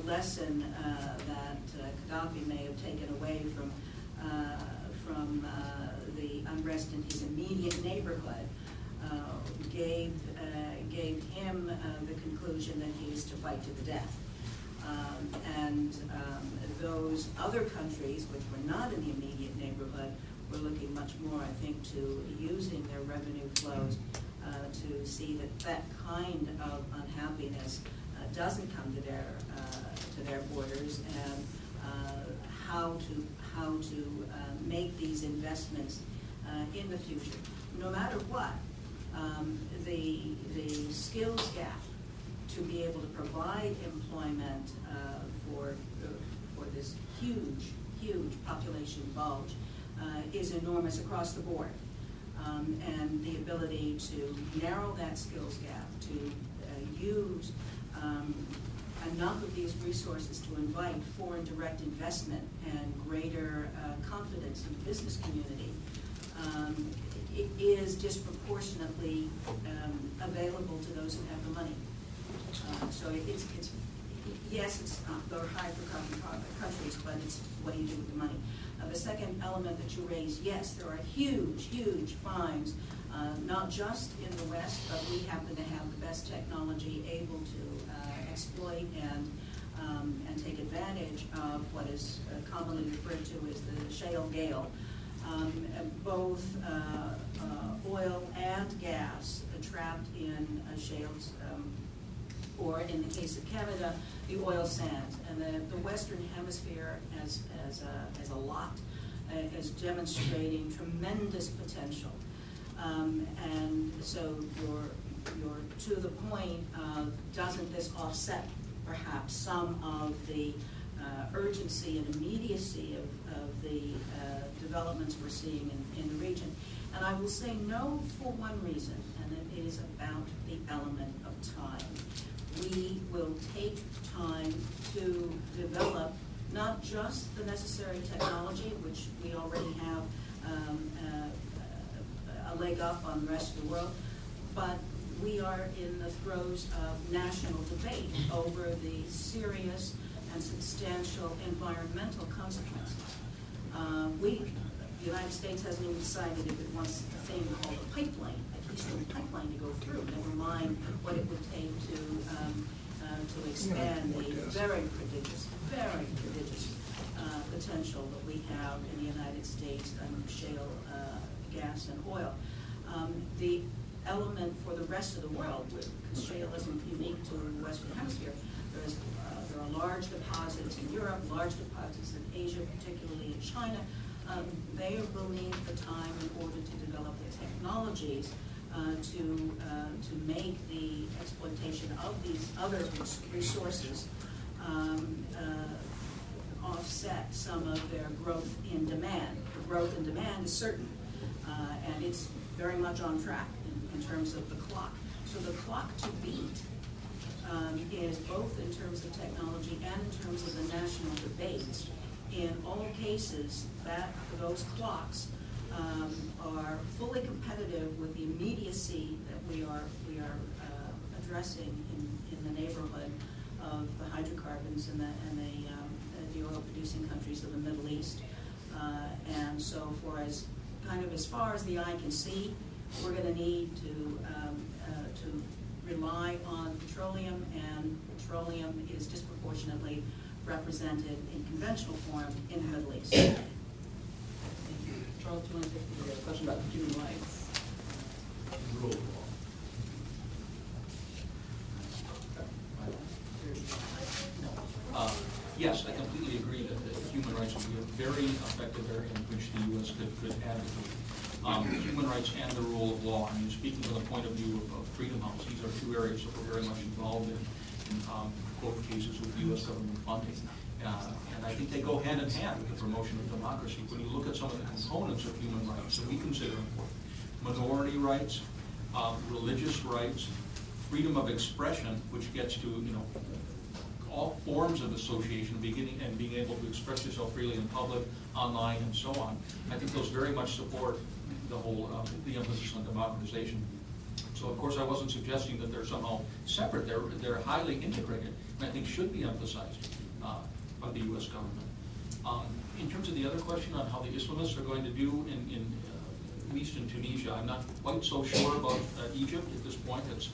lesson that Gaddafi may have taken away from the unrest in his immediate neighborhood gave him the conclusion that he was to fight to the death. Those other countries, which were not in the immediate neighborhood, were looking much more, I think, to using their revenue flows to see that that kind of unhappiness doesn't come to their borders, and how to make these investments in the future. No matter what, the skills gap to be able to provide employment for this huge population bulge is enormous across the board. And the ability to narrow that skills gap, to use enough of these resources to invite foreign direct investment and greater confidence in the business community it is disproportionately available to those who have the money. So yes, it's not the high per capita countries, but it's what do you do with the money. The second element that you raised, yes, there are huge fines, not just in the West, but we happen to have the best technology able to exploit and take advantage of what is commonly referred to as the shale gale. Both oil and gas trapped in shales, or in the case of Canada, the oil sands. And the Western Hemisphere as a lot is demonstrating tremendous potential. And so you're to the point of, doesn't this offset perhaps some of the urgency and immediacy of the developments we're seeing in the region? And I will say no for one reason, and it is about the element of time. We will take time to develop not just the necessary technology, which we already have a leg up on the rest of the world, but we are in the throes of national debate over the serious and substantial environmental consequences. The United States hasn't even decided if it wants a thing called a pipeline, at least a pipeline to go through, never mind what it would take to expand the very prodigious potential that we have in the United States and shale gas and oil. The element for the rest of the world, because shale isn't unique to the Western Hemisphere, there are large deposits in Europe, large deposits in Asia, particularly in China. They will need the time in order to develop the technologies to make the exploitation of these other resources offset some of their growth in demand. The growth in demand is certain, and it's very much on track in terms of the clock. So the clock to beat is both in terms of technology and in terms of the national debates. In all cases, those clocks are fully competitive with the immediacy that we are addressing in the neighborhood of the hydrocarbons and the oil-producing countries of the Middle East. And so, as far as the eye can see, we're going to need to rely on petroleum, and petroleum is disproportionately represented in conventional form in the Middle East. Thank you. Charles, do you want to take the question about human rights? Rule of law. Yes, I completely agree that human rights would be a very effective area in which the U.S. could advocate. Human rights and the rule of law. I mean, speaking from the point of view of Freedom House, these are two areas that we're very much involved in both cases with U.S. government funding. And I think they go hand in hand with the promotion of democracy. When you look at some of the components of human rights that we consider important, minority rights, religious rights, freedom of expression, which gets to all forms of association, being able to express yourself freely in public, online, and so on. I think those very much support the whole the emphasis on democratization. So of course I wasn't suggesting that they're somehow separate. They're highly integrated, and I think should be emphasized by the U.S. government. In terms of the other question on how the Islamists are going to do at least in Tunisia, I'm not quite so sure about Egypt at this point. It's,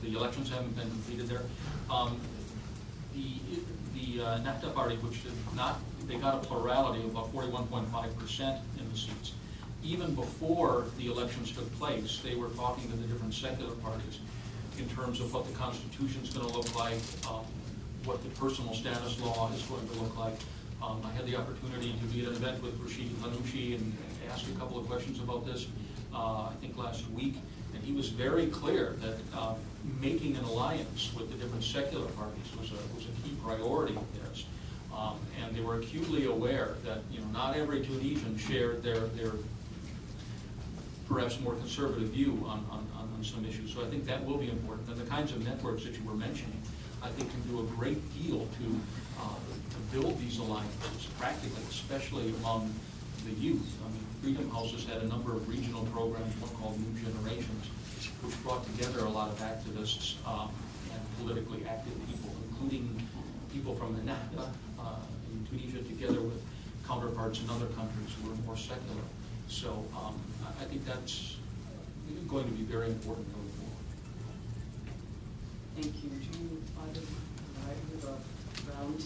the elections haven't been completed there. The Nafta party, which did not, they got a plurality of about 41.5% in the seats. Even before the elections took place, they were talking to the different secular parties in terms of what the Constitution is going to look like, what the personal status law is going to look like. I had the opportunity to be at an event with Rashid Ghanouchi and ask a couple of questions about this, I think last week, and he was very clear that making an alliance with the different secular parties was a key priority of theirs. And they were acutely aware that not every Tunisian shared their perhaps more conservative view on some issues. So I think that will be important. And the kinds of networks that you were mentioning, I think, can do a great deal to build these alliances practically, especially among the youth. I mean, Freedom House has had a number of regional programs, one called New Generations, which brought together a lot of activists and politically active people, including people from the Nahda in Tunisia, together with counterparts in other countries who are more secular. So I think that's going to be very important going forward. Thank you. Do you find it right with another round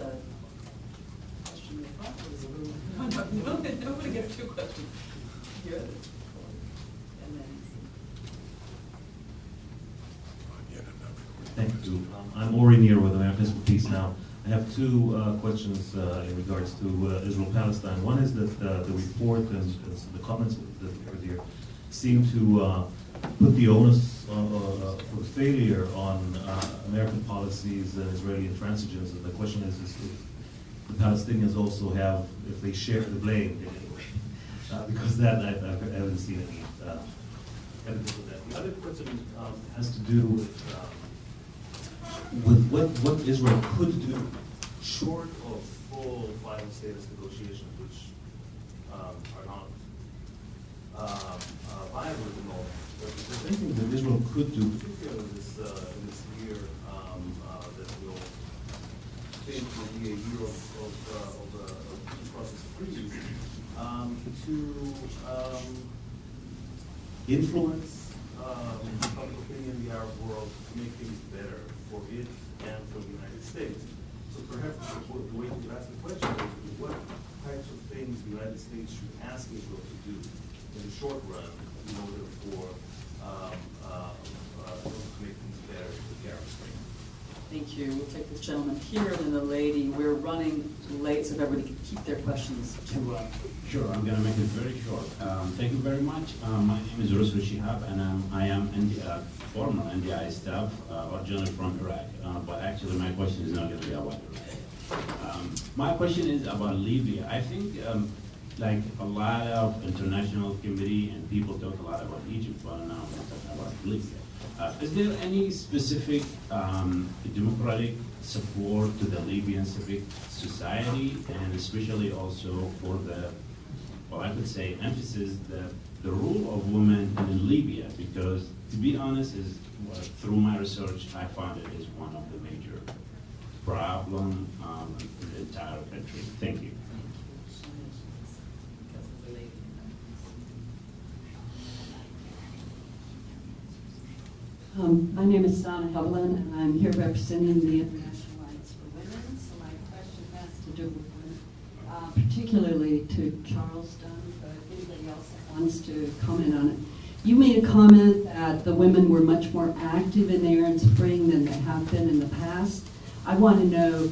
of question in the front? Or is it no, nobody gets two questions. Here. And then. Thank you. I'm Ori Neer with Americans for Peace Now. I have two questions in regards to Israel-Palestine. One is that the report and the comments that were there seem to put the onus for the failure on American policies and Israeli intransigence. And the question is if the Palestinians also have, if they share the blame in any way. Because that I haven't seen any evidence of that. The other question has to do with what Israel could do short of full final status negotiations, which are not viable at the moment. But if there's anything that Israel could do, particularly in this year that will think will be a year of peace process freeze, to influence public opinion in the Arab world to make things better for it and for the United States. So perhaps the way to ask the question is what types of things the United States should ask Israel to do in the short run in order for to make things better for the Arab Spring. Thank you. We'll take this gentleman here, then the lady. We're running late, so if everybody can keep their questions to. Sure, I'm going to make it very short. Thank you very much. My name is Rusul Shihab, and I am former NDI staff, originally from Iraq. But actually, my question is not going to be about Iraq. My question is about Libya. I think, like a lot of international committee and people talk a lot about Egypt, but now we're talking about Libya. Is there any specific democratic support to the Libyan civic society, and especially also for the, well, I could say, emphasis the role of women in Libya? Because, to be honest, through my research, I found it is one of the major problems in the entire country. Thank you. My name is Donna Hevelin, and I'm here representing the International Alliance for Women. So my question has to do with women, particularly to Charles Dunn, but if anybody else wants to comment on it. You made a comment that the women were much more active in the Arab Spring than they have been in the past. I want to know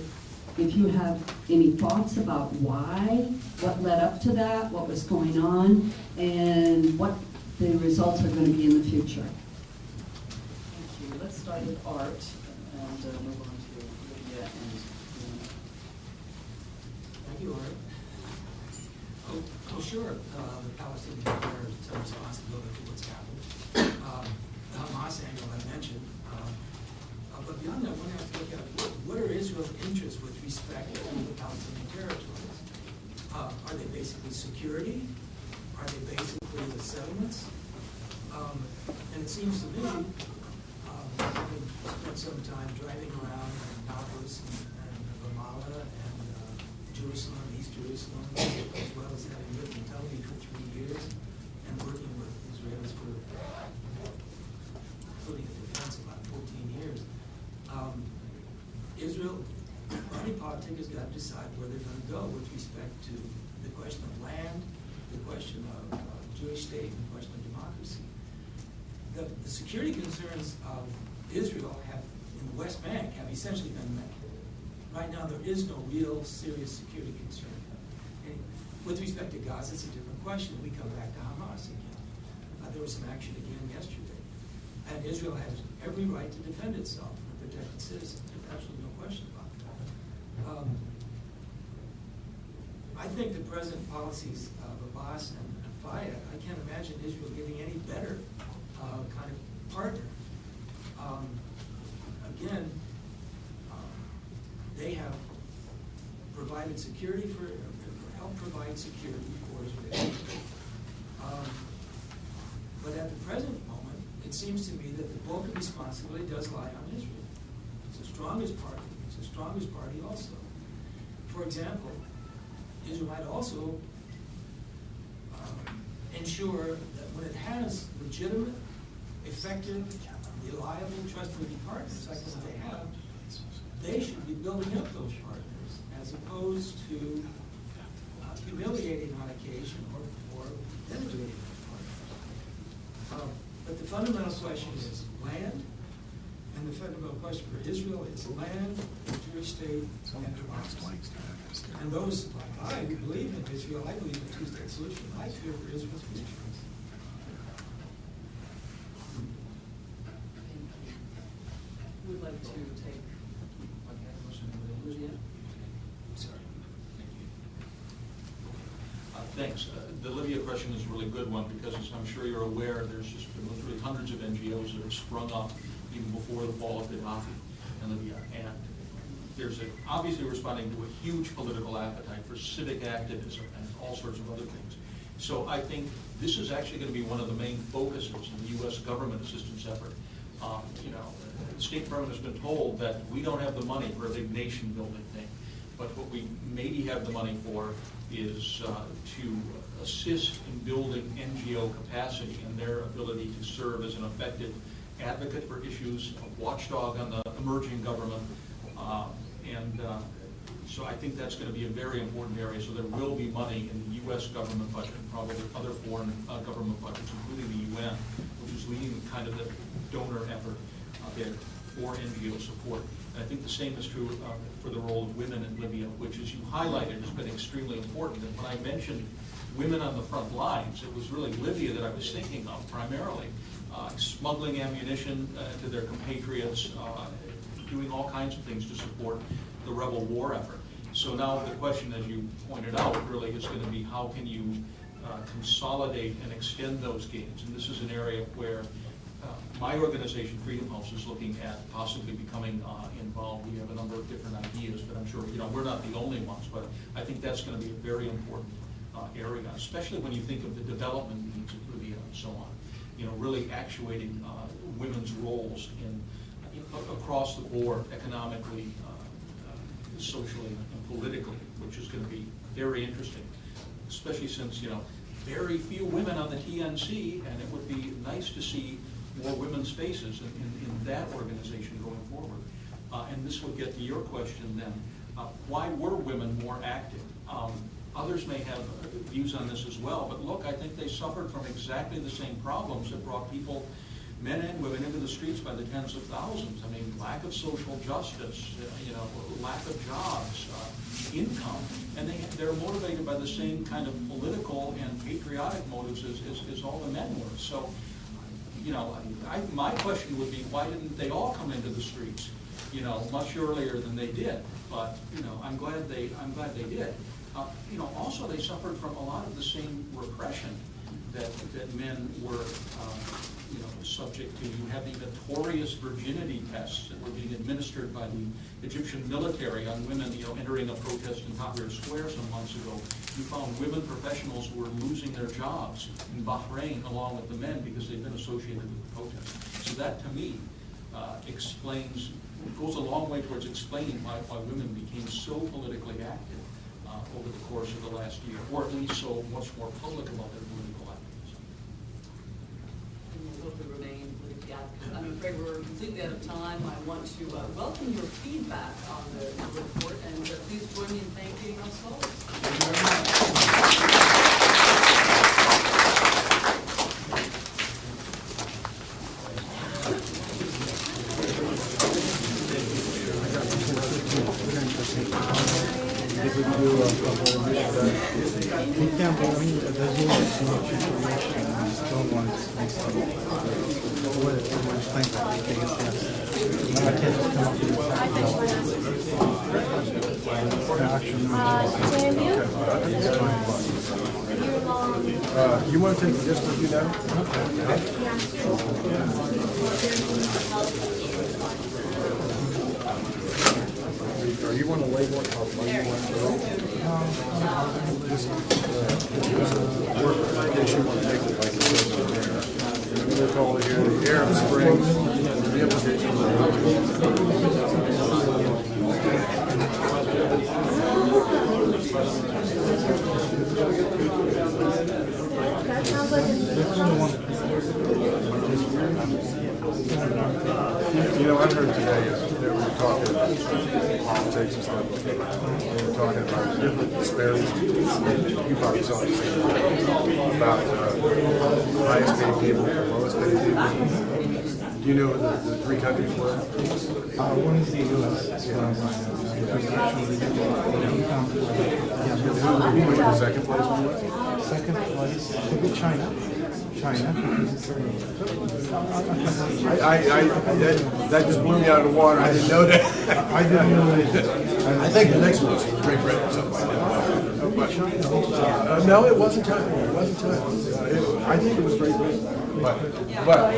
if you have any thoughts about why, what led up to that, what was going on, and what the results are going to be in the future. Let's start with Art and move on to Lydia and Thank you, Art. Oh, sure. The Palestinians bear some responsibility for what's happened. The Hamas angle I mentioned. But beyond that, one has to look at what are Israel's interests with respect to the Palestinian territories? Are they basically security? Are they basically the settlements? And it seems to me, having spent some time driving around Nablus and Ramallah and Jerusalem, East Jerusalem, as well as having lived in Tel Aviv for 3 years and working with Israelis for, including a defense, about 14 years. Israel, body politic has got to decide where they're going to go with respect to the question of land, the question of Jewish state, and the question of democracy. The security concerns of Israel in the West Bank have essentially been met. Right now, there is no real serious security concern. And with respect to Gaza, it's a different question. We come back to Hamas again. There was some action again yesterday. And Israel has every right to defend itself and protect its citizens. There's absolutely no question about that. I think the present policies of Abbas and Fayyad, I can't imagine Israel getting any better kind of partner. Again, they have provided security helped provide security for Israel. But at the present moment, it seems to me that the bulk of responsibility does lie on Israel. It's the strongest party. It's the strongest party also. For example, Israel might also ensure that when it has legitimate, effective, reliable, trustworthy partners, like what they have, they should be building up those partners as opposed to humiliating on occasion or denigrating those partners. But the fundamental question is land, and the fundamental question for Israel is land, the Jewish state, and democracy. And those, I believe in Israel, I believe in a two-state solution. I fear for Israel's future. Who would like to take Lydia? Sorry. Thank you. Thanks. The Libya question is a really good one because, as I'm sure you're aware, there's just been literally hundreds of NGOs that have sprung up even before the fall of Gaddafi in Libya. And there's obviously responding to a huge political appetite for civic activism and all sorts of other things. So I think this is actually going to be one of the main focuses in the U.S. government assistance effort. The State Department has been told that we don't have the money for a big nation-building thing, but what we maybe have the money for is to assist in building NGO capacity and their ability to serve as an effective advocate for issues, a watchdog on the emerging government, so I think that's going to be a very important area. So there will be money in the U.S. government budget and probably other foreign government budgets, including the UN, which is leading kind of the donor effort there for NGO support. And I think the same is true for the role of women in Libya, which, as you highlighted, has been extremely important. And when I mentioned women on the front lines, it was really Libya that I was thinking of primarily. Smuggling ammunition to their compatriots, doing all kinds of things to support the rebel war effort. So now the question, as you pointed out, really is going to be how can you consolidate and extend those gains? And this is an area where my organization, Freedom House, is looking at possibly becoming involved. We have a number of different ideas, but I'm sure we're not the only ones. But I think that's going to be a very important area, especially when you think of the development needs of Libya and so on. Really actuating women's roles in across the board, economically, socially, and politically, which is going to be very interesting, especially since very few women on the TNC, and it would be nice to see more women's faces in that organization going forward. And this would get to your question then. Why were women more active? Others may have views on this as well, but look, I think they suffered from exactly the same problems that brought people, men and women, into the streets by the tens of thousands. I mean, lack of social justice, lack of jobs, income, and they're motivated by the same kind of political and patriotic motives as all the men were. So, my question would be, why didn't they all come into the streets, much earlier than they did? But I'm glad they did. Also, they suffered from a lot of the same repression that men were, subject to. You had the notorious virginity tests that were being administered by the Egyptian military on women, entering a protest in Tahrir Square some months ago. You found women professionals who were losing their jobs in Bahrain along with the men because they'd been associated with the protest. So that, to me, goes a long way towards explaining why women became so politically active over the course of the last year, or at least so much more public about their political activism. And we'll hopefully remain with the advocates. I'm afraid we're completely out of time. I want to welcome your feedback on the report, and please join me in thanking our scholars. Thank you very much. We can't believe that there's always so much information and still wants makes them what it was think that we can guess. I can't just come up with you want to take this with you now? Or you want to label it? You want to just work in case you want to take it like this. We'll call it here the Arab Spring, the implications That sounds like I heard today they were talking about politics and stuff. They were talking about different disparities. You probably saw it about highest paid people, lowest paid people. Do you know what the three countries were? one is the U.S. Who was the second place one was? Second place would be China. That just blew me out of the water. I didn't know that. I didn't know that. I think the next one was Great Britain or something like that. No, it wasn't China. It wasn't China. I think it was Great Britain. But